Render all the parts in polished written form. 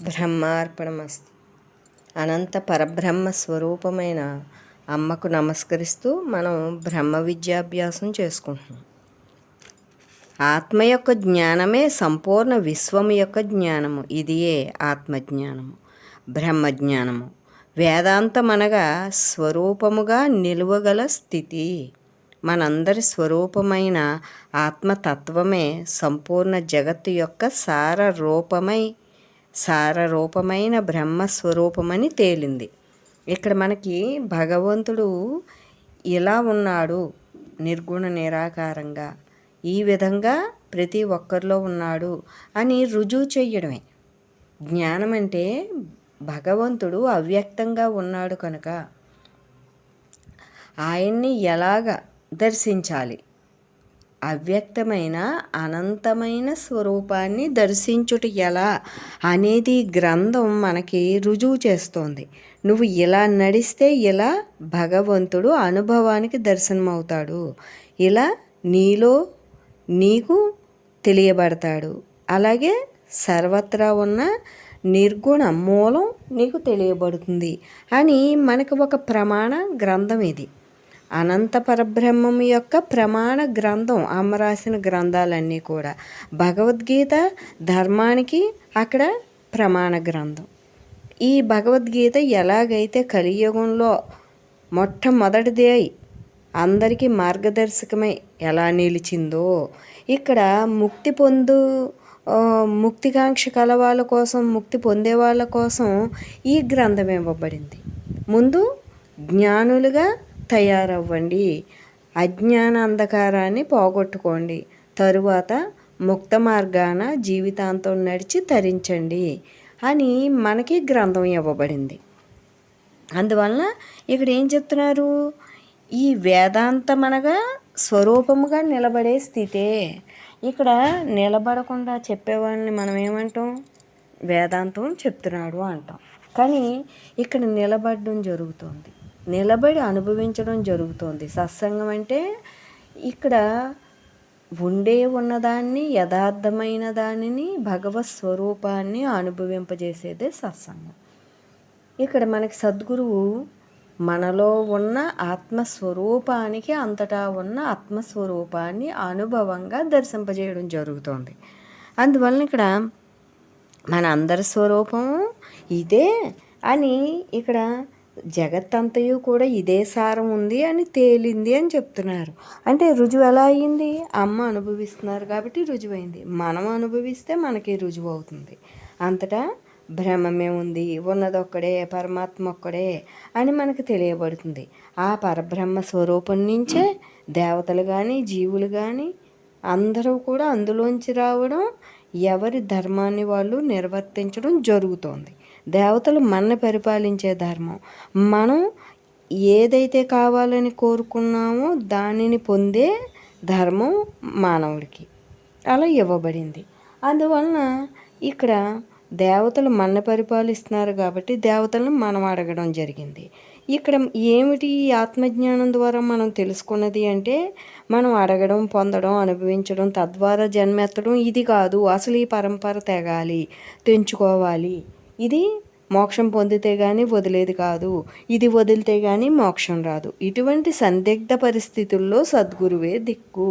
బ్రహ్మార్పణమస్తు. అనంత పరబ్రహ్మ స్వరూపమైన అమ్మకు నమస్కరిస్తూ మనం బ్రహ్మ విద్యాభ్యాసం చేసుకుంటున్నాం. ఆత్మ యొక్క జ్ఞానమే సంపూర్ణ విశ్వం యొక్క జ్ఞానము. ఇదియే ఆత్మజ్ఞానము, బ్రహ్మజ్ఞానము. వేదాంతం అనగా స్వరూపముగా నిలువగల స్థితి. మనందరి స్వరూపమైన ఆత్మతత్వమే సంపూర్ణ జగత్తు యొక్క సారరూపమైన బ్రహ్మస్వరూపమని తేలింది. ఇక్కడ మనకి భగవంతుడు ఇలా ఉన్నాడు, నిర్గుణ నిరాకారంగా, ఈ విధంగా ప్రతి ఒక్కరిలో ఉన్నాడు అని రుజువు చెయ్యడమే జ్ఞానం. అంటే భగవంతుడు అవ్యక్తంగా ఉన్నాడు కనుక ఆయన్ని ఎలాగ దర్శించాలి, అవ్యక్తమైన అనంతమైన స్వరూపాన్ని దర్శించుట ఎలా అనేది గ్రంథం మనకి రుజువు చేస్తోంది. నువ్వు ఇలా నడిస్తే ఇలా భగవంతుడు అనుభవానికి దర్శనమవుతాడు, ఇలా నీలో నీకు తెలియబడతాడు, అలాగే సర్వత్రా ఉన్న నిర్గుణ మూలం నీకు తెలియబడుతుంది అని మనకు ఒక ప్రమాణ గ్రంథం. ఇది అనంత పరబ్రహ్మం యొక్క ప్రమాణ గ్రంథం. అమ్మ రాసిన గ్రంథాలన్నీ కూడా భగవద్గీత ధర్మానికి అక్కడ ప్రమాణ గ్రంథం. ఈ భగవద్గీత ఎలాగైతే కలియుగంలో మొట్టమొదటిది అయి అందరికీ మార్గదర్శకమై ఎలా నిలిచిందో, ఇక్కడ ముక్తికాంక్ష కల వాళ్ళ కోసం, ముక్తి పొందే వాళ్ళ కోసం ఈ గ్రంథం ఇవ్వబడింది. ముందు జ్ఞానులుగా తయారవ్వండి, అజ్ఞాన అంధకారాన్ని పోగొట్టుకోండి, తరువాత ముక్త మార్గాన జీవితాంతం నడిచి తరించండి అని మనకి గ్రంథం ఇవ్వబడింది. అందువలన ఇక్కడ ఏం చెప్తున్నారు, ఈ వేదాంతం అనగా స్వరూపముగా నిలబడే స్థితే. ఇక్కడ నిలబడకుండా చెప్పేవాడిని మనం ఏమంటాం, వేదాంతం చెప్తున్నాడు అంటాం. కానీ ఇక్కడ నిలబడడం జరుగుతుంది, నిలబడి అనుభవించడం జరుగుతుంది. సత్సంగం అంటే ఇక్కడ ఉన్నదాన్ని, యథార్థమైన దానిని, భగవత్ స్వరూపాన్ని అనుభవింపజేసేదే సత్సంగం. ఇక్కడ మనకి సద్గురువు మనలో ఉన్న ఆత్మస్వరూపానికి, అంతటా ఉన్న ఆత్మస్వరూపాన్ని అనుభవంగా దర్శింపజేయడం జరుగుతుంది. అందువలన ఇక్కడ మన అందరి స్వరూపము ఇదే అని, ఇక్కడ జగత్తంతయు కూడా ఇదే సారం ఉంది అని తేలింది అని చెప్తున్నారు. అంటే రుజువు ఎలా అయ్యింది, అమ్మ అనుభవిస్తున్నారు కాబట్టి రుజువైంది. మనం అనుభవిస్తే మనకి రుజువు అవుతుంది. అంతటా బ్రహ్మమే ఉంది, ఉన్నదొక్కడే, పరమాత్మ ఒక్కడే అని మనకు తెలియబడుతుంది. ఆ పరబ్రహ్మ స్వరూపం నుంచే దేవతలు కానీ, జీవులు కానీ అందరూ కూడా అందులోంచి రావడం, ఎవరి ధర్మాన్ని వాళ్ళు నిర్వర్తించడం జరుగుతోంది. దేవతలు మనని పరిపాలించే ధర్మం, మనం ఏదైతే కావాలని కోరుకున్నామో దానిని పొందే ధర్మం మానవుడికి అలా ఇవ్వబడింది. అందువలన ఇక్కడ దేవతలు మన పరిపాలిస్తున్నారు కాబట్టి దేవతలను మనం అడగడం జరిగింది. ఇక్కడ ఏమిటి ఆత్మజ్ఞానం ద్వారా మనం తెలుసుకున్నది అంటే, మనం అడగడం, పొందడం, అనుభవించడం, తద్వారా జన్మెత్తడం ఇది కాదు. అసలు ఈ పరంపర తెగాలి, తెంచుకోవాలి. ఇది మోక్షం పొందితే కానీ వదిలేది కాదు, ఇది వదిలితే కానీ మోక్షం రాదు. ఇటువంటి సందిగ్ధ పరిస్థితుల్లో సద్గురువే దిక్కు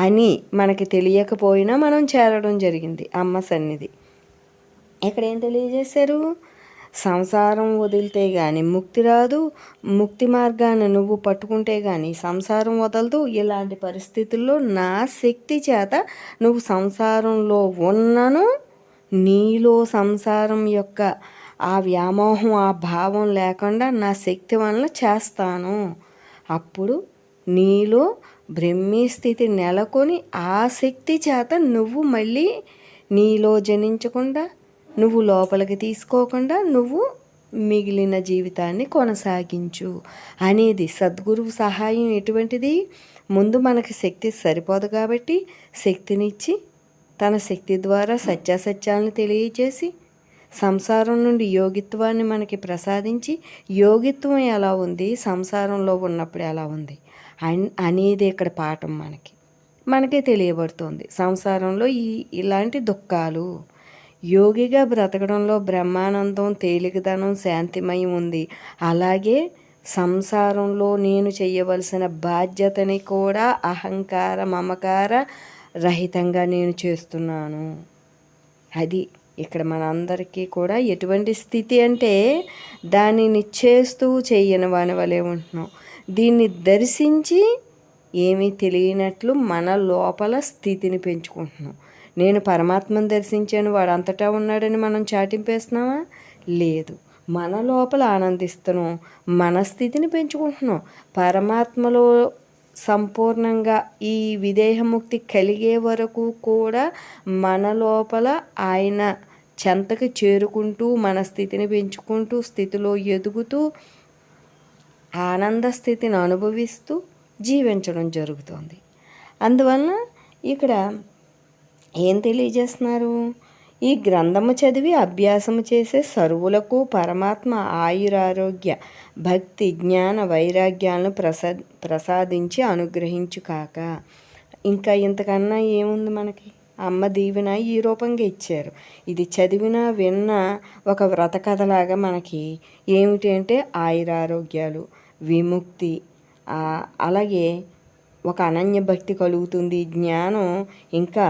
అని మనకి తెలియకపోయినా మనం చేరడం జరిగింది అమ్మ సన్నిధి. ఇక్కడ ఏం తెలియజేశారు, సంసారం వదిలితే కానీ ముక్తి రాదు, ముక్తి మార్గాన్ని నువ్వు పట్టుకుంటే కానీ సంసారం వదలదు. ఇలాంటి పరిస్థితుల్లో నా శక్తి చేత నువ్వు సంసారంలో ఉన్నను, నీలో సంసారం యొక్క ఆ వ్యామోహం, ఆ భావం లేకుండా నా శక్తి వలన చేస్తాను. అప్పుడు నీలో బ్రహ్మీ స్థితి నెలకొని ఆ శక్తి చేత నువ్వు మళ్ళీ నీలో జనించకుండా, నువ్వు లోపలికి తీసుకోకుండా నువ్వు మిగిలిన జీవితాన్ని కొనసాగించు అనేది. సద్గురువు సహాయం ఎటువంటిది, ముందు మనకి శక్తి సరిపోదు కాబట్టి శక్తినిచ్చి తన శక్తి ద్వారా సత్యాసత్యాలను తెలియజేసి సంసారం నుండి యోగిత్వాన్ని మనకి ప్రసాదించి, యోగిత్వం ఎలా ఉంది, సంసారంలో ఉన్నప్పుడు ఎలా ఉంది అనేది ఇక్కడ పాఠం మనకే తెలియబడుతుంది. సంసారంలో ఇలాంటి దుఃఖాలు, యోగిగా బ్రతకడంలో బ్రహ్మానందం, తేలికదనం, శాంతిమయం ఉంది. అలాగే సంసారంలో నేను చేయవలసిన బాధ్యతని కూడా అహంకార, మమకార రహితంగా నేను చేస్తున్నాను. అది ఇక్కడ మనందరికీ కూడా ఎటువంటి స్థితి అంటే దానిని చేస్తూ చెయ్యని వాని వలె ఉంటున్నాం. దీన్ని దర్శించి ఏమీ తెలియనట్లు మన లోపల స్థితిని పెంచుకుంటున్నాం. నేను పరమాత్మను దర్శించాను, వాడు అంతటా ఉన్నాడని మనం చాటింపేస్తున్నామా? లేదు. మన లోపల ఆనందిస్తున్నాం, మన స్థితిని పెంచుకుంటున్నాం. పరమాత్మలో సంపూర్ణంగా ఈ విదేహముక్తి కలిగే వరకు కూడా మన లోపల ఆయన చెంతకు చేరుకుంటూ మన స్థితిని పెంచుకుంటూ స్థితిలో ఎదుగుతూ ఆనంద స్థితిని అనుభవిస్తూ జీవించడం జరుగుతుంది. అందువలన ఇక్కడ ఏం తెలియజేస్తున్నారు? ఈ గ్రంథము చదివి అభ్యాసము చేసే సర్వులకు పరమాత్మ ఆయురారోగ్య భక్తి జ్ఞాన వైరాగ్యాలను ప్రసాదించి అనుగ్రహించు కాక. ఇంకా ఇంతకన్నా ఏముంది మనకి? అమ్మ దీవెన ఈ రూపంగా ఇచ్చారు. ఇది చదివినా విన్నా ఒక వ్రత కథలాగా మనకి ఏమిటి అంటే ఆయురారోగ్యాలు, విముక్తి, అలాగే ఒక అనన్య భక్తి కలుగుతుంది, జ్ఞానం ఇంకా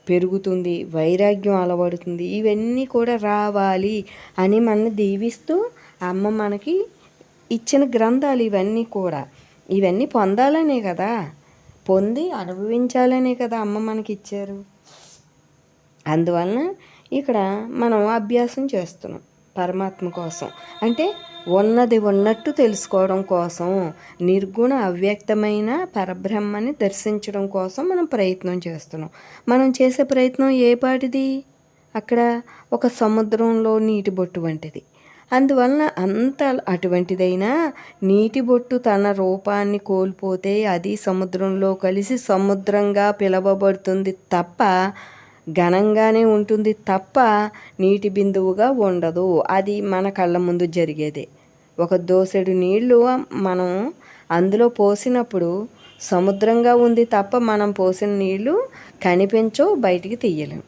పెరుగుతుంది, వైరాగ్యం అలవడుతుంది. ఇవన్నీ కూడా రావాలి అని మనల్ని దీవిస్తూ అమ్మ మనకి ఇచ్చిన గ్రంథాలు ఇవన్నీ కూడా. ఇవన్నీ పొందాలనే కదా, పొంది అనుభవించాలనే కదా అమ్మ మనకి ఇచ్చారు. అందువలన ఇక్కడ మనం అభ్యాసం చేస్తున్నాం పరమాత్మ కోసం. అంటే ఉన్నది ఉన్నట్టు తెలుసుకోవడం కోసం, నిర్గుణ అవ్యక్తమైన పరబ్రహ్మని దర్శించడం కోసం మనం ప్రయత్నం చేస్తున్నాం. మనం చేసే ప్రయత్నం ఏ పాటిది? అక్కడ ఒక సముద్రంలో నీటి బొట్టు వంటిది. అందువలన అంత అటువంటిదైనా నీటి బొట్టు తన రూపాన్ని కోల్పోతే అది సముద్రంలో కలిసి సముద్రంగా పిలవబడుతుంది తప్ప, ఘనంగానే ఉంటుంది తప్ప నీటి బిందువుగా ఉండదు. అది మన కళ్ళ ముందు జరిగేదే. ఒక దోసెడు నీళ్లు మనం అందులో పోసినప్పుడు సముద్రంగా ఉంది తప్ప మనం పోసిన నీళ్లు కనిపించో, బయటికి తీయలేం.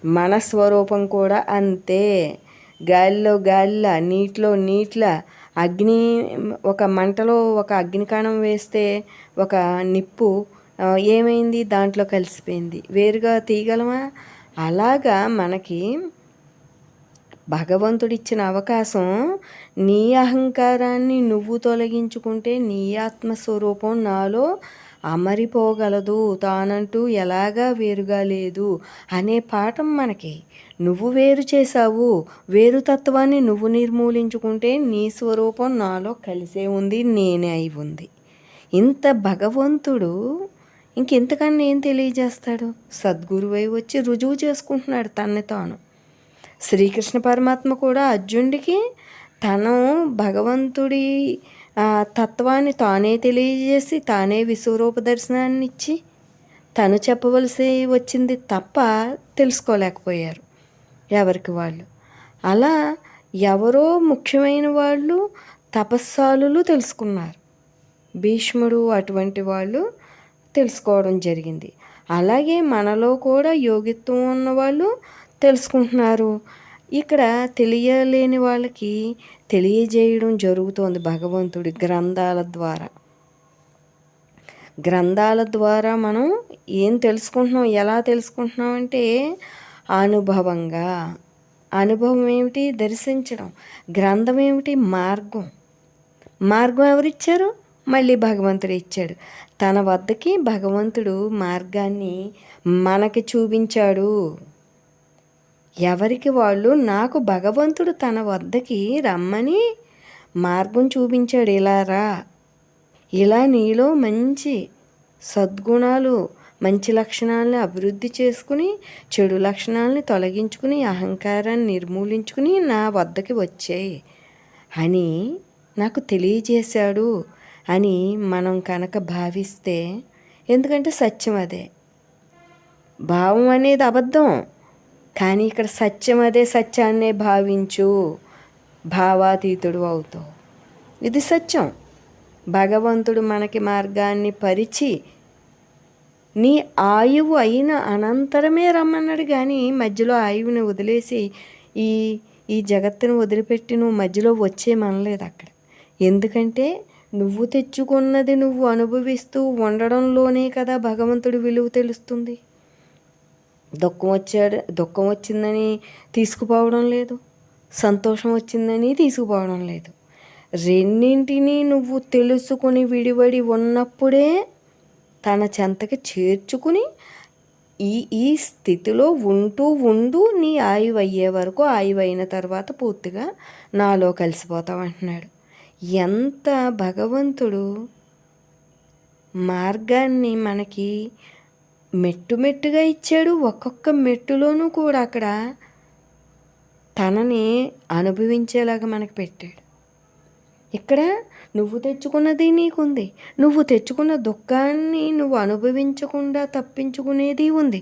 మన స్వరూపం కూడా అంతే. గాలిలో గాలిలా, నీటిలో నీటిలా, అగ్ని ఒక మంటలో ఒక అగ్నికాణం వేస్తే ఒక నిప్పు ఏమైంది? దాంట్లో కలిసిపోయింది. వేరుగా తీయగలమా? అలాగా మనకి భగవంతుడిచ్చిన అవకాశం. నీ అహంకారాన్ని నువ్వు తొలగించుకుంటే నీ ఆత్మస్వరూపం నాలో అమరిపోగలదు, తానంటూ ఎలాగా వేరుగా లేదు అనే పాఠం మనకి. నువ్వు వేరు చేశావు, వేరు తత్వాన్ని నువ్వు నిర్మూలించుకుంటే నీ స్వరూపం నాలో కలిసే ఉంది, నేనే అయి ఉంది. ఇంత భగవంతుడు ఇంకెంతకన్నా ఏం తెలియజేస్తాడు? సద్గురువై వచ్చి రుజువు చేసుకుంటున్నాడు తనని తాను. శ్రీకృష్ణ పరమాత్మ కూడా అర్జునుడికి తను భగవంతుడి తత్వాన్ని తానే తెలియజేసి తానే విశ్వరూప దర్శనాన్ని ఇచ్చి తను చెప్పవలసి వచ్చింది తప్ప తెలుసుకోలేకపోయారు ఎవరికి వాళ్ళు. అలా ఎవరో ముఖ్యమైన వాళ్ళు తపస్సాలులు తెలుసుకున్నారు. భీష్ముడు అటువంటి వాళ్ళు తెలుసుకోవడం జరిగింది. అలాగే మనలో కూడా యోగిత్వం ఉన్నవాళ్ళు తెలుసుకుంటున్నారు. ఇక్కడ తెలియలేని వాళ్ళకి తెలియజేయడం జరుగుతోంది భగవంతుడి గ్రంథాల ద్వారా. గ్రంథాల ద్వారా మనం ఏం తెలుసుకుంటున్నాం, ఎలా తెలుసుకుంటున్నాం అంటే అనుభవంగా. అనుభవం ఏమిటి? దర్శించడం. గ్రంథం ఏమిటి? మార్గం. మార్గం ఎవరిచ్చారు? మళ్ళీ భగవంతుడు ఇచ్చాడు. తన వద్దకి భగవంతుడు మార్గాన్ని మనకి చూపించాడు. ఎవరికి వాళ్ళు నాకు భగవంతుడు తన వద్దకి రమ్మని మార్గం చూపించాడు. ఇలా రా, ఇలా నీలో మంచి సద్గుణాలు, మంచి లక్షణాలను అభివృద్ధి చేసుకుని చెడు లక్షణాలని తొలగించుకుని అహంకారాన్ని నిర్మూలించుకుని నా వద్దకి వచ్చేయి అని నాకు తెలియజేశాడు అని మనం కనుక భావిస్తే, ఎందుకంటే సత్యం అదే. భావం అనేది అబద్ధం, కానీ ఇక్కడ సత్యం అదే. సత్యాన్నే భావించు, భావాతీతుడు అవుతావు. ఇది సత్యం. భగవంతుడు మనకి మార్గాన్ని పరిచి నీ ఆయువు అయిన అనంతరమే రమ్మన్నాడు, కానీ మధ్యలో ఆయువుని వదిలేసి ఈ ఈ జగత్తును వదిలిపెట్టి నువ్వు మధ్యలో వచ్చేయమనలేదు అక్కడ. ఎందుకంటే నువ్వు తెచ్చుకున్నది నువ్వు అనుభవిస్తూ ఉండడంలోనే కదా భగవంతుడి విలువ తెలుస్తుంది. దుఃఖం వచ్చిందని తీసుకుపోవడం లేదు, సంతోషం వచ్చిందని తీసుకుపోవడం లేదు. రెండింటినీ నువ్వు తెలుసుకుని విడివడి ఉన్నప్పుడే తన చెంతకి చేర్చుకుని ఈ స్థితిలో ఉండు నీ ఆయువు అయ్యే వరకు, ఆయువు అయిన తర్వాత పూర్తిగా నాలో కలిసిపోతావు అంటున్నాడు. ఎంత భగవంతుడు మార్గాన్ని మనకి మెట్టుగా ఇచ్చాడు. ఒక్కొక్క మెట్టులోనూ కూడా అక్కడ తనని అనుభవించేలాగా మనకు పెట్టాడు. ఇక్కడ నువ్వు తెచ్చుకున్నది నీకుంది, నువ్వు తెచ్చుకున్న దుఃఖాన్ని నువ్వు అనుభవించకుండా తప్పించుకునేది ఉంది,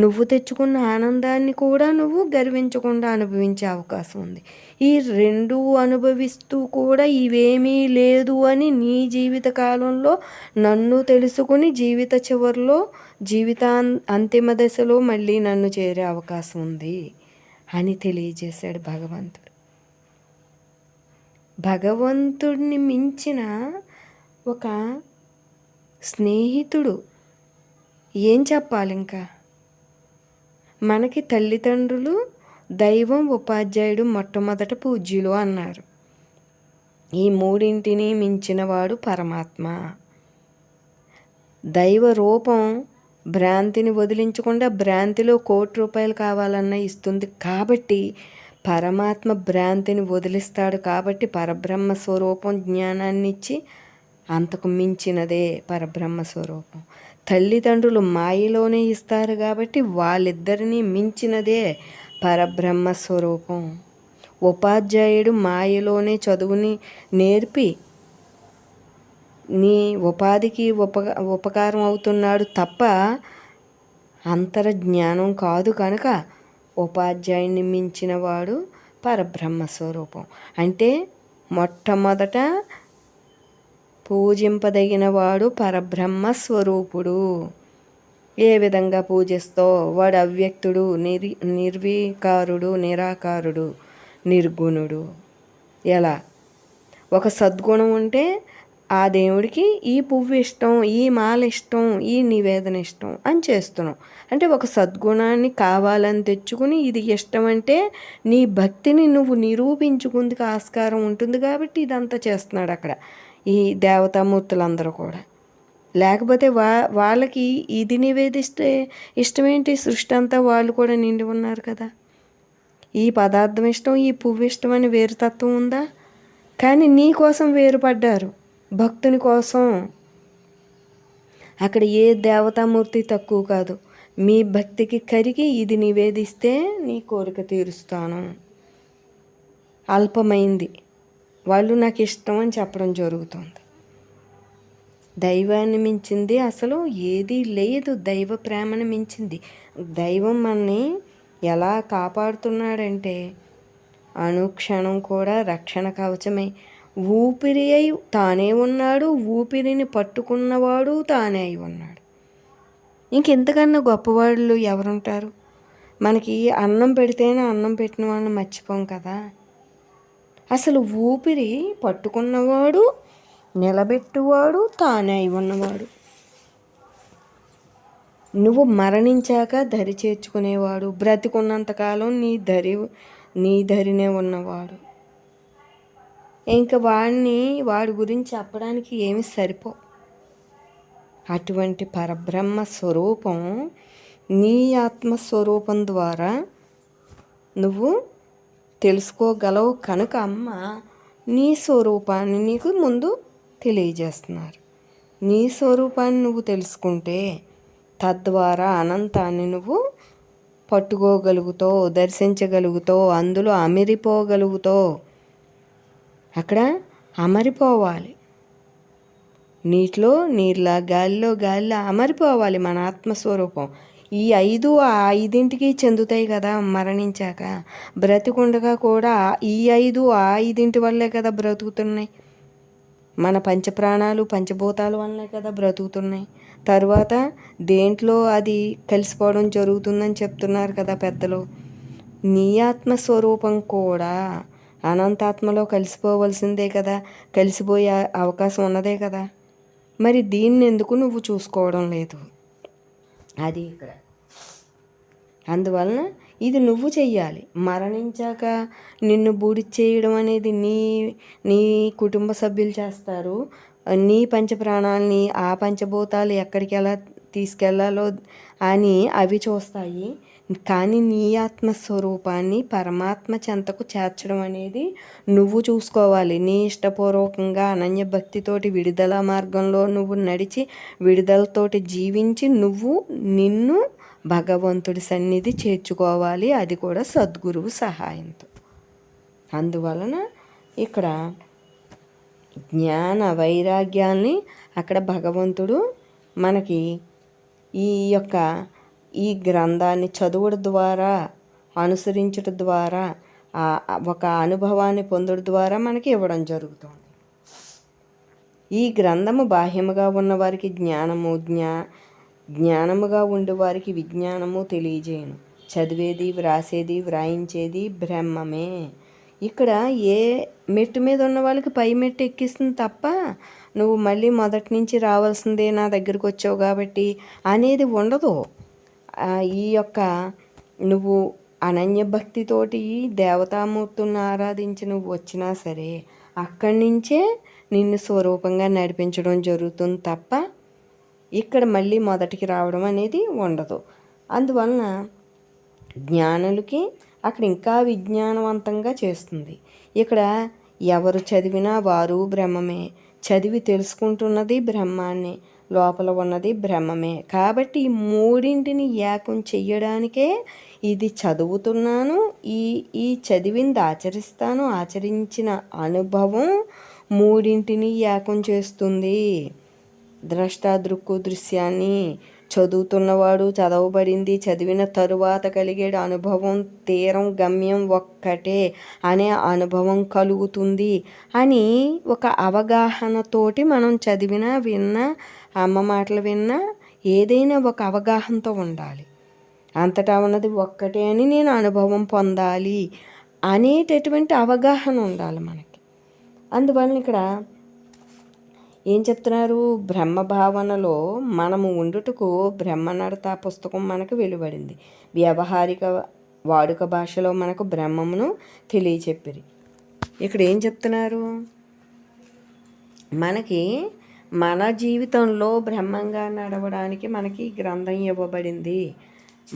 నువ్వు తెచ్చుకున్న ఆనందాన్ని కూడా నువ్వు గర్వించకుండా అనుభవించే అవకాశం ఉంది. ఈ రెండు అనుభవిస్తూ కూడా ఇవేమీ లేదు అని నీ జీవిత కాలంలో నన్ను తెలుసుకుని జీవిత చివరిలో అంతిమ దశలో మళ్ళీ నన్ను చేరే అవకాశం ఉంది అని తెలియజేశాడు భగవంతుడు. భగవంతుడిని మించిన ఒక స్నేహితుడు ఏం చెప్పాలి ఇంకా? మనకి తల్లిదండ్రులు, దైవం, ఉపాధ్యాయుడు మొట్టమొదట పూజ్యులు అన్నారు. ఈ మూడింటిని మించినవాడు పరమాత్మ. దైవ రూపం భ్రాంతిని వదిలించకుండా భ్రాంతిలో 1,00,00,000 రూపాయలు కావాలన్నా ఇస్తుంది. కాబట్టి పరమాత్మ భ్రాంతిని వదిలిస్తాడు. కాబట్టి పరబ్రహ్మ స్వరూపం జ్ఞానాన్ని ఇచ్చి అంతకు మించినదే పరబ్రహ్మ స్వరూపం. తల్లిదండ్రులు మాయలోనే ఇస్తారు కాబట్టి వాళ్ళిద్దరినీ మించినదే పరబ్రహ్మ స్వరూపం. ఉపాధ్యాయుడు మాయలోనే చదువుని నేర్పి నీ ఉపాధికి ఉపకారం అవుతున్నాడు తప్ప అంతర జ్ఞానం కాదు. కనుక ఉపాధ్యాయుని మించిన వాడు పరబ్రహ్మ స్వరూపం. అంటే మొట్టమొదట పూజింపదగిన వాడు పరబ్రహ్మ స్వరూపుడు. ఏ విధంగా పూజిస్తో? వాడు అవ్యక్తుడు, నిర్వికారుడు, నిరాకారుడు, నిర్గుణుడు. ఎలా? ఒక సద్గుణం ఉంటే ఆ దేవుడికి ఈ పువ్వు ఇష్టం, ఈ మాల ఇష్టం, ఈ నివేదన ఇష్టం అని చేస్తున్నాం. అంటే ఒక సద్గుణాన్ని కావాలని తెచ్చుకుని ఇది ఇష్టం అంటే నీ భక్తిని నువ్వు నిరూపించుకుందుకు ఆస్కారం ఉంటుంది. కాబట్టి ఇదంతా చేస్తున్నాడు అక్కడ ఈ దేవతామూర్తులందరూ కూడా. లేకపోతే వాళ్ళకి ఇది నివేదిస్తే ఇష్టమేంటి? సృష్టి అంతా వాళ్ళు కూడా నిండి ఉన్నారు కదా. ఈ పదార్థం ఇష్టం, ఈ పువ్వు ఇష్టం అని వేరు తత్వం ఉందా? కానీ నీ కోసం వేరుపడ్డారు, భక్తుని కోసం. అక్కడ ఏ దేవతామూర్తి తక్కువ కాదు. మీ భక్తికి కరిగి ఇది నివేదిస్తే నీ కోరిక తీరుస్తాను. అల్పమైంది, వాళ్ళు నాకు ఇష్టం అని చెప్పడం జరుగుతుంది. దైవాన్ని మించింది అసలు ఏదీ లేదు. దైవ ప్రేమను మించింది. దైవం మనని ఎలా కాపాడుతున్నాడంటే అనుక్షణం కూడా రక్షణ కవచమే. ఊపిరి అయి తానే ఉన్నాడు, ఊపిరిని పట్టుకున్నవాడు తానే అయి ఉన్నాడు. ఇంకెంతకన్నా గొప్పవాళ్ళు ఎవరుంటారు? మనకి అన్నం పెడితేనే అన్నం పెట్టిన వాళ్ళని మర్చిపోం కదా. అసలు ఊపిరి పట్టుకున్నవాడు, నిలబెట్టువాడు తానే అయి ఉన్నవాడు. నువ్వు మరణించాక దరి చేర్చుకునేవాడు, బ్రతికున్నంతకాలం నీ దరినే ఉన్నవాడు. ఇంకా వాడి గురించి చెప్పడానికి ఏమి సరిపో. అటువంటి పరబ్రహ్మ స్వరూపం నీ ఆత్మస్వరూపం ద్వారా నువ్వు తెలుసుకోగలవు. కనుక అమ్మ నీ స్వరూపాన్ని నీకు ముందు తెలియజేస్తున్నారు. నీ స్వరూపాన్ని నువ్వు తెలుసుకుంటే తద్వారా అనంతాన్ని నువ్వు పట్టుకోగలుగుతావు, దర్శించగలుగుతావు, అందులో అమిరిపోగలుగుతావు. అక్కడ అమరిపోవాలి. నీటిలో నీళ్ళ, గాలిలో అమరిపోవాలి మన ఆత్మస్వరూపం. ఈ 5 ఆ 5ంటికి చెందుతాయి కదా మరణించాక. బ్రతికుండగా కూడా ఈ 5 ఆ 5ంటి వల్లే కదా బ్రతుకుతున్నాయి. మన పంచప్రాణాలు పంచభూతాల వల్లనే కదా బ్రతుకుతున్నాయి. తర్వాత దేంట్లో అది కలిసిపోవడం జరుగుతుందని చెప్తున్నారు కదా పెద్దలు. నీ ఆత్మస్వరూపం కూడా అనంతాత్మలో కలిసిపోవలసిందే కదా, కలిసిపోయే అవకాశం ఉన్నదే కదా. మరి దీన్ని ఎందుకు నువ్వు చూసుకోవడం లేదు? అది ఇక్కడ. అందువలన ఇది నువ్వు చెయ్యాలి. మరణించాక నిన్ను బూడిచ్చేయడం అనేది నీ కుటుంబ సభ్యులు చేస్తారు. నీ పంచప్రాణాలని ఆ పంచభూతాలు ఎక్కడికి ఎలా తీసుకెళ్లాలో అని అవి చూస్తాయి. కానీ నీ ఆత్మస్వరూపాన్ని పరమాత్మ చెంతకు చేర్చడం అనేది నువ్వు చూసుకోవాలి. నీ ఇష్టపూర్వకంగా అనన్య భక్తితోటి విడుదల మార్గంలో నువ్వు నడిచి విడుదలతోటి జీవించి నిన్ను భగవంతుడి సన్నిధి చేర్చుకోవాలి. అది కూడా సద్గురువు సహాయంతో. అందువలన ఇక్కడ జ్ఞాన వైరాగ్యాల్ని అక్కడ భగవంతుడు మనకి ఈ గ్రంథాన్ని చదువుడు ద్వారా, అనుసరించడం ద్వారా, ఒక అనుభవాన్ని పొందడం ద్వారా మనకి ఇవ్వడం జరుగుతుంది. ఈ గ్రంథము బాహ్యముగా ఉన్నవారికి జ్ఞానముగా ఉండేవారికి విజ్ఞానము తెలియజేయను. చదివేది, వ్రాసేది, వ్రాయించేది బ్రహ్మమే. ఇక్కడ ఏ మెట్టు మీద ఉన్న వాళ్ళకి పై మెట్టు ఎక్కిస్తుంది తప్ప నువ్వు మళ్ళీ మొదటి నుంచి రావాల్సిందే, నా దగ్గరకు వచ్చావు కాబట్టి అనేది ఉండదు. నువ్వు అనన్య భక్తితోటి దేవతామూర్తులను ఆరాధించి నువ్వు వచ్చినా సరే అక్కడి నుంచే నిన్ను స్వరూపంగా నడిపించడం జరుగుతుంది తప్ప ఇక్కడ మళ్ళీ మొదటికి రావడం అనేది ఉండదు. అందువలన జ్ఞానులకి అక్కడ ఇంకా విజ్ఞానవంతంగా చేస్తుంది. ఇక్కడ ఎవరు చదివినా వారు బ్రహ్మమే. చదివి తెలుసుకుంటున్నది బ్రహ్మాన్ని, లోపల ఉన్నది బ్రహ్మమే. కాబట్టి ఈ మూడింటిని ఏకం చెయ్యడానికే ఇది చదువుతున్నాను, ఈ చదివింది ఆచరిస్తాను, ఆచరించిన అనుభవం మూడింటిని ఏకం చేస్తుంది. ద్రష్ట దృక్కు దృశ్యాన్ని చదువుతున్నవాడు చదవబడింది చదివిన తరువాత కలిగే అనుభవం తీరం గమ్యం ఒక్కటే అనే అనుభవం కలుగుతుంది అని ఒక అవగాహనతోటి మనం చదివినా విన్నా, అమ్మ మాటలు విన్నా ఏదైనా ఒక అవగాహనతో ఉండాలి. అంతటా ఉన్నది ఒక్కటే అని నేను అనుభవం పొందాలి అనేటటువంటి అవగాహన ఉండాలి మనకి. అందువలన ఇక్కడ ఏం చెప్తున్నారు? బ్రహ్మ భావనలో మనము ఉండుటకు బ్రహ్మనడత పుస్తకం మనకు వెలువడింది. వ్యవహారిక వాడుక భాషలో మనకు బ్రహ్మమును తెలియచెప్పిరి. ఇక్కడ ఏం చెప్తున్నారు? మనకి మన జీవితంలో బ్రహ్మంగా నడవడానికి మనకి గ్రంథం ఇవ్వబడింది.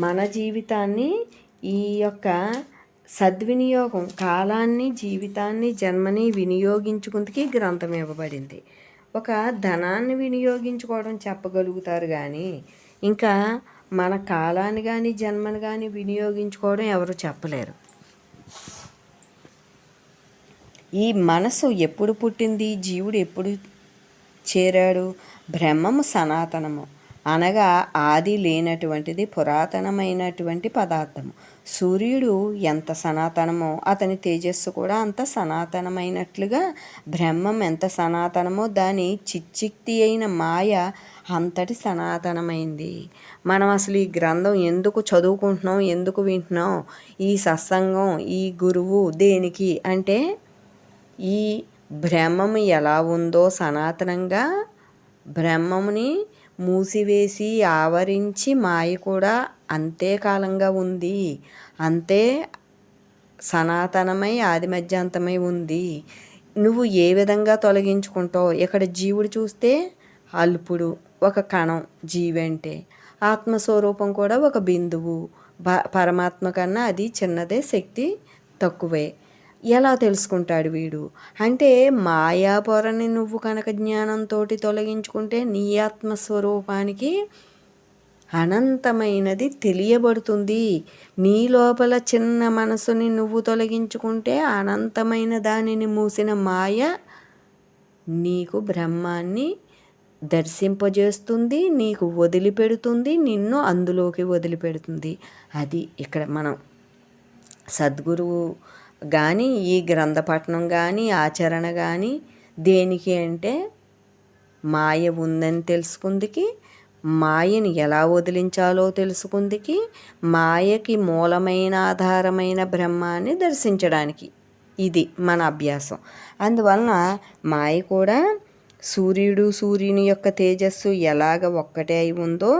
మన జీవితాన్ని ఈ యొక్క సద్వినియోగం, కాలాన్ని, జీవితాన్ని, జన్మని వినియోగించుకుందుకు గ్రంథం ఇవ్వబడింది. ఒక ధనాన్ని వినియోగించుకోవడం చెప్పగలుగుతారు కానీ ఇంకా మన కాలాన్ని కానీ జన్మను కానీ వినియోగించుకోవడం ఎవరు చెప్పలేరు. ఈ మనసు ఎప్పుడు పుట్టింది? జీవుడు ఎప్పుడు చేరాడు? బ్రహ్మము సనాతనము అనగా ఆది లేనటువంటిది, పురాతనమైనటువంటి పదార్థము. సూర్యుడు ఎంత సనాతనమో అతని తేజస్సు కూడా అంత సనాతనమైనట్లుగా బ్రహ్మం ఎంత సనాతనమో దాని చిచ్చిక్తి అయిన మాయ అంతటి సనాతనమైంది. మనం అసలు ఈ గ్రంథం ఎందుకు చదువుకుంటున్నాం, ఎందుకు వింటున్నాం, ఈ సత్సంగం, ఈ గురువు దేనికి అంటే ఈ బ్రహ్మము ఎలా ఉందో సనాతనంగా బ్రహ్మముని మూసివేసి ఆవరించి మాయ కూడా అంతే కాలంగా ఉంది, అంతే సనాతనమై ఆది మధ్యాంతమై ఉంది. నువ్వు ఏ విధంగా తొలగించుకుంటావు? ఇక్కడ జీవుడు చూస్తే అల్పుడు, ఒక కణం జీవి అంటే. ఆత్మస్వరూపం కూడా ఒక బిందువు, పరమాత్మ కన్నా అది చిన్నదే, శక్తి తక్కువే. ఎలా తెలుసుకుంటాడు వీడు అంటే మాయాపొరని నువ్వు కనుక జ్ఞానంతో తొలగించుకుంటే నీ ఆత్మస్వరూపానికి అనంతమైనది తెలియబడుతుంది. నీ లోపల చిన్న మనసుని నువ్వు తొలగించుకుంటే అనంతమైన దానిని మూసిన మాయ నీకు బ్రహ్మాన్ని దర్శింపజేస్తుంది, నీకు వదిలిపెడుతుంది, నిన్ను అందులోకి వదిలిపెడుతుంది. అది ఇక్కడ మనం సద్గురువు కానీ, ఈ గ్రంథపఠనం కానీ, ఆచరణ కానీ దేనికి అంటే మాయ ఉందని తెలుసుకుందికి, మాయని ఎలా వదిలించాలో తెలుసుకుందికి, మాయకి మూలమైన ఆధారమైన బ్రహ్మాన్ని దర్శించడానికి. ఇది మన అభ్యాసం. అందువలన మాయ కూడా సూర్యుని యొక్క తేజస్సు ఎలాగ ఒక్కటే అయి ఉందో,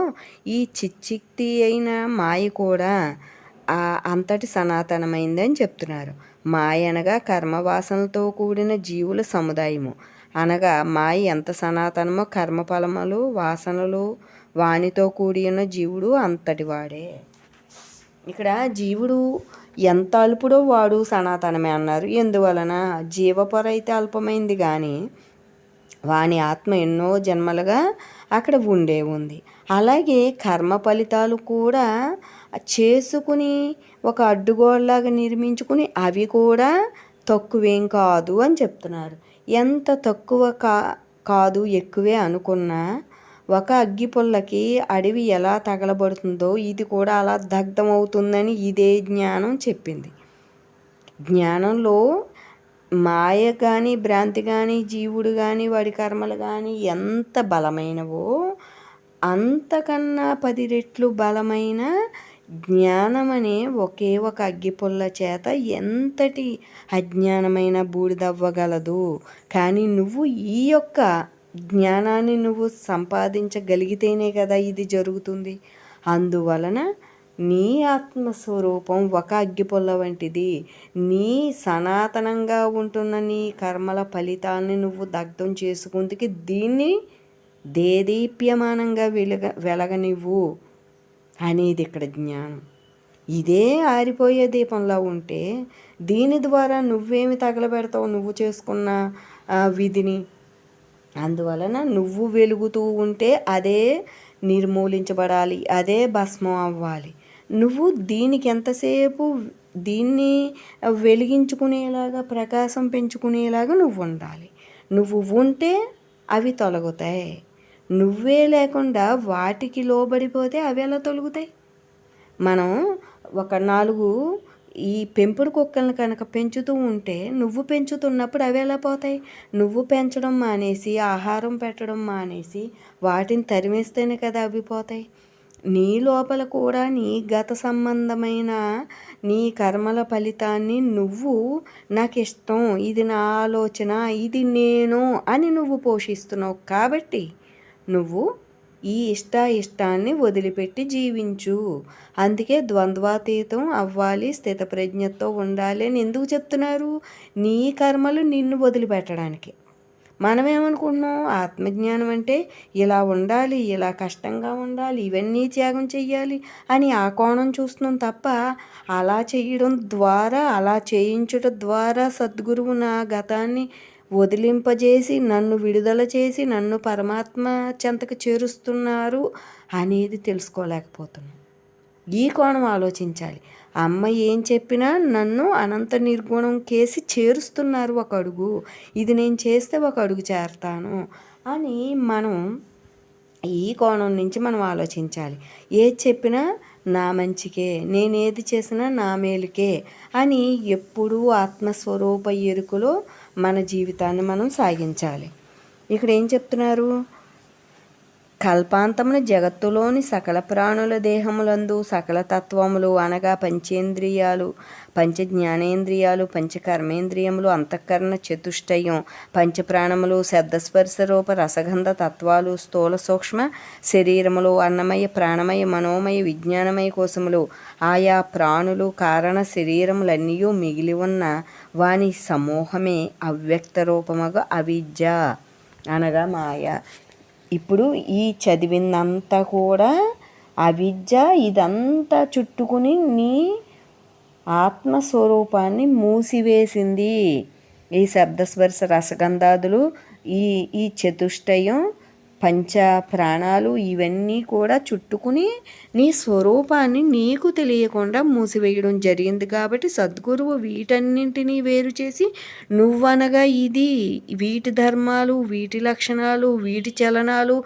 ఈ చిచ్చిక్తి అయిన మాయ కూడా అంతటి సనాతనమైందని చెప్తున్నారు. మాయ అనగా కర్మవాసనలతో కూడిన జీవుల సముదాయము. అనగా మాయ ఎంత సనాతనమో కర్మఫలములు వాసనలు వానితో కూడిన జీవుడు అంతటి వాడే. ఇక్కడ జీవుడు ఎంత అల్పుడో వాడు సనాతనమే అన్నారు. ఎందువలన జీవపొర అయితే అల్పమైంది, కానీ వాని ఆత్మ ఎన్నో జన్మలుగా అక్కడ ఉంది. అలాగే కర్మ ఫలితాలు కూడా చేసుకుని ఒక అడ్డుగోడలాగా నిర్మించుకుని అవి కూడా తక్కువేం కాదు అని చెప్తున్నారు. ఎంత తక్కువ కాదు ఎక్కువే అనుకున్నా, ఒక అగ్గిపుల్లకి అడవి ఎలా తగలబడుతుందో ఇది కూడా అలా దగ్ధమవుతుందని ఇదే జ్ఞానం చెప్పింది. జ్ఞానంలో మాయ కానీ భ్రాంతి కానీ జీవుడు కానీ వాడి కర్మలు కానీ ఎంత బలమైనవో అంతకన్నా 10 రెట్లు బలమైన జ్ఞానమనే ఒకే ఒక అగ్గిపుల్ల చేత ఎంతటి అజ్ఞానమైన బూడిదవ్వగలదు. కానీ నువ్వు ఈ యొక్క జ్ఞానాన్ని నువ్వు సంపాదించగలిగితేనే కదా ఇది జరుగుతుంది. అందువలన నీ ఆత్మస్వరూపం ఒక అగ్గిపుల్ల వంటిది. నీ సనాతనంగా ఉంటున్న నీ కర్మల ఫలితాన్ని నువ్వు దగ్ధం చేసుకుందుకు దీన్ని దేదీప్యమానంగా వెలగనివ్వు అనేది ఇక్కడ జ్ఞానం. ఇదే ఆరిపోయే దీపంలా ఉంటే దీని ద్వారా నువ్వేమి తగలబెడతావు నువ్వు చేసుకున్న విధిని. అందువలన నువ్వు వెలుగుతూ ఉంటే అదే నిర్మూలించబడాలి, అదే భస్మం అవ్వాలి. నువ్వు దీనికి ఎంతసేపు దీన్ని వెలిగించుకునేలాగా ప్రకాశం పెంచుకునేలాగా నువ్వు ఉండాలి. నువ్వు ఉంటే అవి తొలగుతాయి. నువ్వే లేకుండా వాటికి లోబడిపోతే అవి ఎలా తొలుగుతాయి? మనం ఒక 4 ఈ పెంపుడు కుక్కలను కనుక పెంచుతూ ఉంటే నువ్వు పెంచుతున్నప్పుడు అవి ఎలా పోతాయి? నువ్వు పెంచడం మానేసి ఆహారం పెట్టడం మానేసి వాటిని తరిమేస్తేనే కదా అవి పోతాయి. నీ లోపల కూడా నీ గత సంబంధమైన నీ కర్మల ఫలితాన్ని నువ్వు నాకు ఇష్టం, ఇది నా ఆలోచన, ఇది నేను అని నువ్వు పోషిస్తున్నావు. కాబట్టి నువ్వు ఈ ఇష్టాన్ని వదిలిపెట్టి జీవించు. అందుకే ద్వంద్వాతీతం అవ్వాలి, స్థితప్రజ్ఞతో ఉండాలి అని ఎందుకు చెప్తున్నారు? నీ కర్మలు నిన్ను వదిలిపెట్టడానికి. మనమేమనుకుంటున్నాం, ఆత్మజ్ఞానం అంటే ఇలా ఉండాలి, ఇలా కష్టంగా ఉండాలి, ఇవన్నీ త్యాగం చెయ్యాలి అని ఆ కోణం చూస్తున్నాం తప్ప అలా చేయడం ద్వారా, అలా చేయించడం ద్వారా సద్గురువు నా గతాన్ని వదిలింపజేసి నన్ను విడుదల చేసి నన్ను పరమాత్మ చెంతకు చేరుస్తున్నారు అనేది తెలుసుకోలేకపోతున్నాం. ఈ కోణం ఆలోచించాలి. అమ్మ ఏం చెప్పినా నన్ను అనంత నిర్గుణం కేసి చేరుస్తున్నారు ఒక అడుగు, ఇది నేను చేస్తే ఒక అడుగు చేరతాను అని మనం ఈ కోణం నుంచి మనం ఆలోచించాలి. ఏది చెప్పినా నా మంచికే, నేనేది చేసినా నా మేలుకే అని ఎప్పుడూ ఆత్మస్వరూప ఎరుకలో మన జీవితాన్ని మనం సాగించాలి. ఇక్కడ ఏం చెప్తున్నారు? కల్పాంతమున జగత్తులోని సకల ప్రాణుల దేహములందు సకల తత్వములు అనగా పంచేంద్రియాలు, పంచ జ్ఞానేంద్రియాలు, పంచకర్మేంద్రియములు, అంతఃకరణ చతుష్టయం, పంచప్రాణములు, శబ్దస్పర్శ రూప రసగంధ తత్వాలు, స్థూల సూక్ష్మ శరీరములు, అన్నమయ ప్రాణమయ మనోమయ విజ్ఞానమయ కోశములు, ఆయా ప్రాణులు కారణ శరీరములన్నీ మిగిలి ఉన్న వాని సమూహమే అవ్యక్త రూపముగా అవిద్య అనగా మాయ. ఇప్పుడు ఈ చదివిందంతా కూడా అవిద్య ఇదంతా చుట్టుకుని నీ ఆత్మస్వరూపాన్ని మూసివేసింది. ఈ శబ్దస్పర్శ రసగంధాదులు, ఈ చతుష్టయం, పంచ ప్రాణాలు ఇవన్నీ కూడా చుట్టుకుని నీ స్వరూపాన్ని నీకు తెలియకుండా మూసివేయడం జరిగింది. కాబట్టి సద్గురువు వీటన్నింటినీ వేరు చేసి నువ్వనగా ఇది, వీటి ధర్మాలు, వీటి లక్షణాలు, వీటి చలనాలు,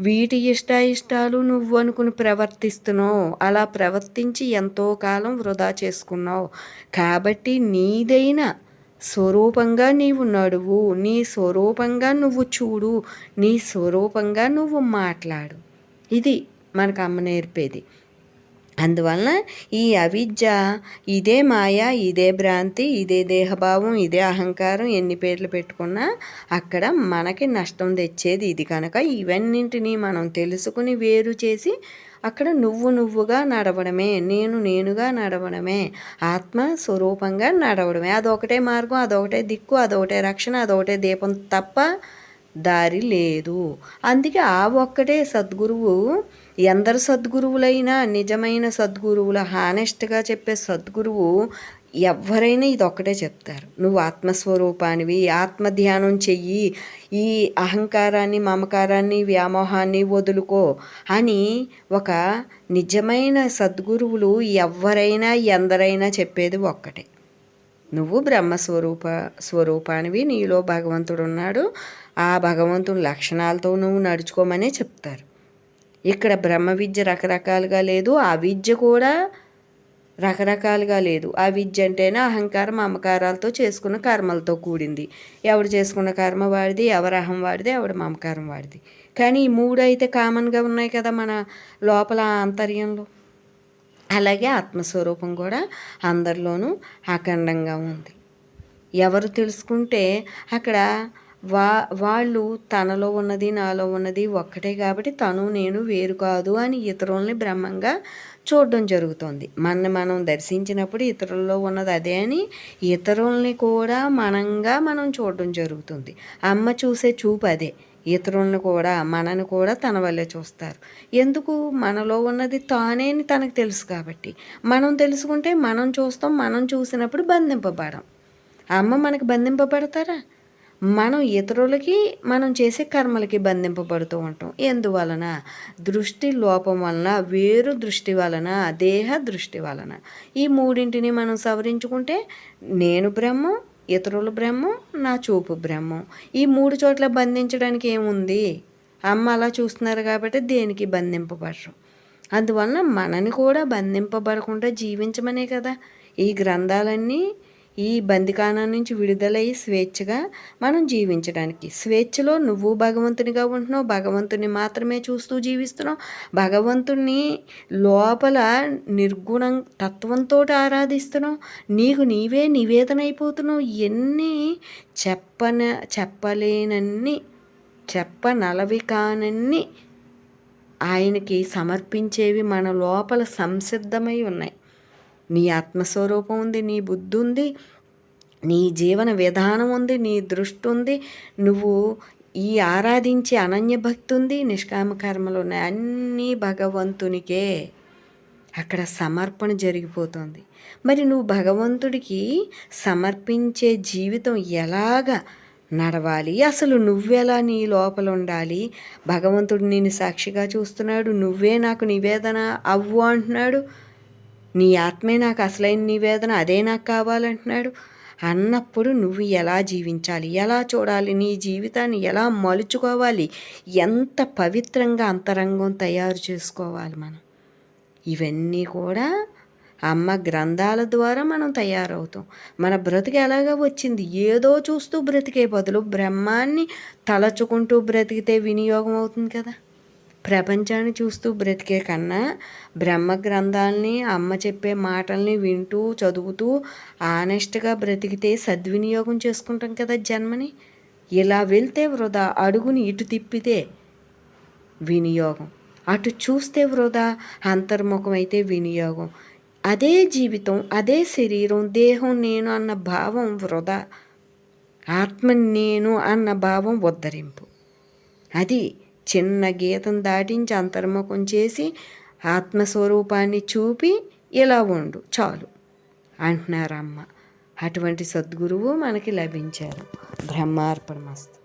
వీటి ఇష్టాలు నువ్వు అనుకుని ప్రవర్తిస్తున్నావు. అలా ప్రవర్తించి ఎంతో కాలం వృధా చేసుకున్నావు. కాబట్టి నీదైన స్వరూపంగా నీవు నడువు, నీ స్వరూపంగా నువ్వు చూడు, నీ స్వరూపంగా నువ్వు మాట్లాడు. ఇది మనకు అమ్మ నేర్పేది. అందువలన ఈ అవిద్య, ఇదే మాయ, ఇదే భ్రాంతి, ఇదే దేహభావం, ఇదే అహంకారం, ఎన్ని పేర్లు పెట్టుకున్నా అక్కడ మనకి నష్టం తెచ్చేది ఇది. కనుక ఇవన్నింటినీ మనం తెలుసుకుని వేరు చేసి అక్కడ నువ్వుగా నడవడమే, నేనుగా నడవడమే, ఆత్మ స్వరూపంగా నడవడమే. అదొకటే మార్గం, అదొకటే దిక్కు, అదొకటే రక్షణ, అదొకటే దీపం తప్ప దారి లేదు. అందుకే ఆ ఒక్కటే సద్గురువు. ఎందరు సద్గురువులైనా నిజమైన సద్గురువుల హానెస్ట్గా చెప్పే సద్గురువు ఎవరైనా ఇదొక్కటే చెప్తారు, నువ్వు ఆత్మస్వరూపానివి, ఆత్మధ్యానం చెయ్యి, ఈ అహంకారాన్ని, మమకారాన్ని, వ్యామోహాన్ని వదులుకో అని ఒక నిజమైన సద్గురువులు ఎవరైనా ఎందరైనా చెప్పేది ఒక్కటే, నువ్వు స్వరూపానివి, నీలో భగవంతుడు ఉన్నాడు, ఆ భగవంతుని లక్షణాలతో నువ్వు నడుచుకోమనే చెప్తారు. ఇక్కడ బ్రహ్మ విద్య రకరకాలుగా లేదు, ఆ విద్య కూడా రకరకాలుగా లేదు. ఆ విద్య అంటేనే అహంకారం, మమకారాలతో చేసుకున్న కర్మలతో కూడింది. ఎవడు చేసుకున్న కర్మ వాడిది, ఎవరి అహం వాడిది, ఎవడి మమకారం వాడిది. కానీ ఈ మూడు అయితే కామన్గా ఉన్నాయి కదా మన లోపల ఆంతర్యంలో. అలాగే ఆత్మస్వరూపం కూడా అందరిలోనూ అఖండంగా ఉంది. ఎవరు తెలుసుకుంటే అక్కడ వాళ్ళు తనలో ఉన్నది, నాలో ఉన్నది ఒక్కటే కాబట్టి తను నేను వేరు కాదు అని ఇతరుల్ని బ్రహ్మంగా చూడడం జరుగుతుంది. మనం దర్శించినప్పుడు ఇతరుల్లో ఉన్నది అదే అని ఇతరుల్ని కూడా మనం చూడడం జరుగుతుంది. అమ్మ చూసే చూపు అదే. ఇతరులను కూడా మనని కూడా తన వల్లే చూస్తారు. ఎందుకు? మనలో ఉన్నది తానే అని తనకు తెలుసు కాబట్టి. మనం తెలుసుకుంటే మనం చూస్తాం, మనం చూసినప్పుడు బంధింపబడం. అమ్మ మనకి బంధింపబడతారా? మనం ఇతరులకి, మనం చేసే కర్మలకి బంధింపబడుతూ ఉంటాం. ఎందువలన? దృష్టి లోపం వలన, వేరు దృష్టి వలన, దేహ దృష్టి వలన. ఈ మూడింటిని మనం సవరించుకుంటే నేను బ్రహ్మం, ఇతరులు బ్రహ్మం, నా చూపు బ్రహ్మం. ఈ మూడు చోట్ల బంధించడానికి ఏముంది? అమ్మ అలా చూస్తున్నారు కాబట్టి దేనికి బంధింపబడరు. అందువలన మనని కూడా బంధింపబడకుండా జీవించమనే కదా ఈ గ్రంథాలన్నీ. ఈ బందికానం నుంచి విడుదలై స్వేచ్ఛగా మనం జీవించడానికి. స్వేచ్ఛలో నువ్వు భగవంతునిగా ఉంటున్నావు, భగవంతుని మాత్రమే చూస్తూ జీవిస్తున్నావు, భగవంతుని లోపల నిర్గుణం తత్వంతో ఆరాధిస్తున్నావు, నీకు నీవే నివేదన అయిపోతున్నావు. ఎన్ని చెప్పలేనన్ని, చెప్పనలవి కానన్ని ఆయనకి సమర్పించేవి మన లోపల సంసిద్ధమై ఉన్నాయి. నీ ఆత్మస్వరూపం ఉంది, నీ బుద్ధి ఉంది, నీ జీవన విధానం ఉంది, నీ దృష్టి ఉంది, నువ్వు ఈ ఆరాధించే అనన్య భక్తి ఉంది, నిష్కామ కర్మలు ఉన్నాయి. అన్నీ భగవంతునికే అక్కడ సమర్పణ జరిగిపోతుంది. మరి నువ్వు భగవంతుడికి సమర్పించే జీవితం ఎలాగా నడవాలి? అసలు నువ్వెలా నీ లోపల ఉండాలి? భగవంతుడు నిన్ను సాక్షిగా చూస్తున్నాడు, నువ్వే నాకు నివేదన అవ్వు అంటున్నాడు, నీ ఆత్మే నాకు అసలైన నివేదన, అదే నాకు కావాలంటున్నాడు. అన్నప్పుడు నువ్వు ఎలా జీవించాలి, ఎలా చూడాలి, నీ జీవితాన్ని ఎలా మలుచుకోవాలి, ఎంత పవిత్రంగా అంతరంగం తయారు చేసుకోవాలి మనం, ఇవన్నీ కూడా అమ్మ గ్రంథాల ద్వారా మనం తయారవుతాం. మన బ్రతికి ఎలాగా వచ్చింది? ఏదో చూస్తూ బ్రతికే బదులు బ్రహ్మాన్ని తలచుకుంటూ బ్రతికితే వినియోగం అవుతుంది కదా. ప్రపంచాన్ని చూస్తూ బ్రతికే కన్నా బ్రహ్మ గ్రంథాలని, అమ్మ చెప్పే మాటల్ని వింటూ చదువుతూ ఆనెస్ట్గా బ్రతికితే సద్వినియోగం చేసుకుంటాం కదా జన్మని. ఇలా వెళ్తే వృధా, అడుగుని ఇటు తిప్పితే వినియోగం, అటు చూస్తే వృధా, అంతర్ముఖం అయితే వినియోగం. అదే జీవితం, అదే శరీరం, దేహం నేను అన్న భావం వృధా, ఆత్మ నేను అన్న భావం ఉద్ధరింపు. అది చిన్న గీతం దాటించి అంతర్ముఖం చేసి ఆత్మస్వరూపాన్ని చూపి ఇలా ఉండు చాలు అంటున్నారమ్మ. అటువంటి సద్గురువు మనకి లభించారు. బ్రహ్మార్పణమస్తు.